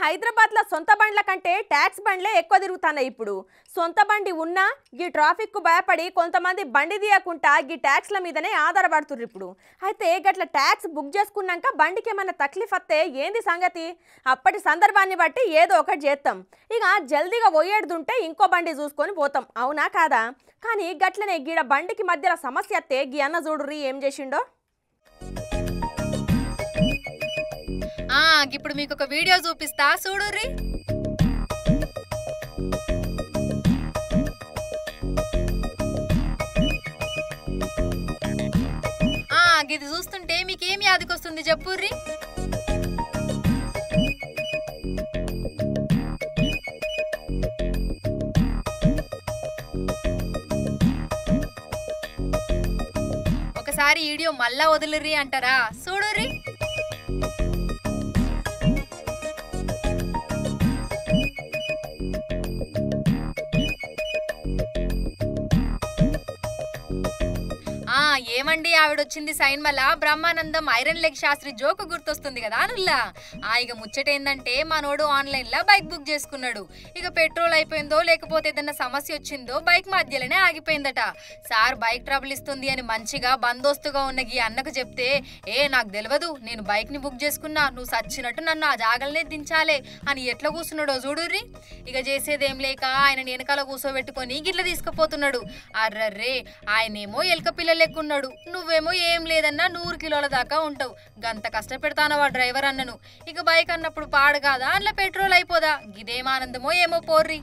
హైదరాబాద్లో సొంత బండ్ల కంటే ట్యాక్స్ బండ్లే ఎక్కువ తిరుగుతున్నాయి. ఇప్పుడు సొంత బండి ఉన్నా ఈ ట్రాఫిక్కు భయపడి కొంతమంది బండి తీయకుండా ఈ ట్యాక్స్ల మీదనే ఆధారపడుతున్నారు. ఇప్పుడు అయితే గట్ల ట్యాక్స్ బుక్ చేసుకున్నాక బండికి ఏమైనా తక్లీఫ్ వస్తే ఏంది సంగతి? అప్పటి సందర్భాన్ని బట్టి ఏదో ఒకటి చేస్తాం. ఇక జల్దీగా పోయేడుతుంటే ఇంకో బండి చూసుకొని పోతాం, అవునా కాదా? కానీ గట్లనే గీడ బండికి మధ్యలో సమస్య వస్తే గీ అన్న చూడుర్రి ఏం చేసిండో. ఇప్పుడు మీకు ఒక వీడియో చూపిస్తా చూడుర్రి. ఇది చూస్తుంటే మీకేం యాదికొస్తుంది చెప్పుర్రి? ఒకసారి వీడియో మళ్ళా వదులుర్రి అంటారా? చూడుర్రి. ఏమండి ఆవిడొచ్చింది సైన్ మళ్ళా Brahmanandam iron leg Shastri joke గుర్తొస్తుంది కదా అనుల్లా. ఇక ముచ్చటేందంటే మనోడు ఆన్లైన్ లో బైక్ బుక్ చేసుకున్నాడు. ఇక పెట్రోల్ అయిపోయిందో లేకపోతే ఏదన్నా సమస్య వచ్చిందో బైక్ మధ్యలోనే ఆగిపోయిందట. సార్ బైక్ ట్రబుల్ ఇస్తుంది అని మంచిగా బందోస్తుగా ఉన్న ఈ అన్నకు చెప్తే, నాకు తెలియదు, నేను బైక్ ని బుక్ చేసుకున్నా, నువ్వు సచ్చినట్టు నన్ను ఆ జాగలనే దించాలే అని ఎట్లా కూర్చున్నాడో చూడుర్రి. ఇక చేసేదేం లేక ఆయన వెనకాల కూర్చోబెట్టుకొని గిట్ల తీసుకుపోతున్నాడు. అర్రర్రే, ఆయనేమో ఎలక పిల్ల లెక్కున్నాడు, నువ్వేమో ఏం లేదన్నా 100 కిలోల దాకా ఉంటావు, గంత కష్టపెడతానవా డ్రైవర్ అన్నను. ఇక బైక్ అన్నప్పుడు పాడు కాదా, అందులో పెట్రోల్ అయిపోదా? గిదేం ఆనందమో ఏమో పోర్రి.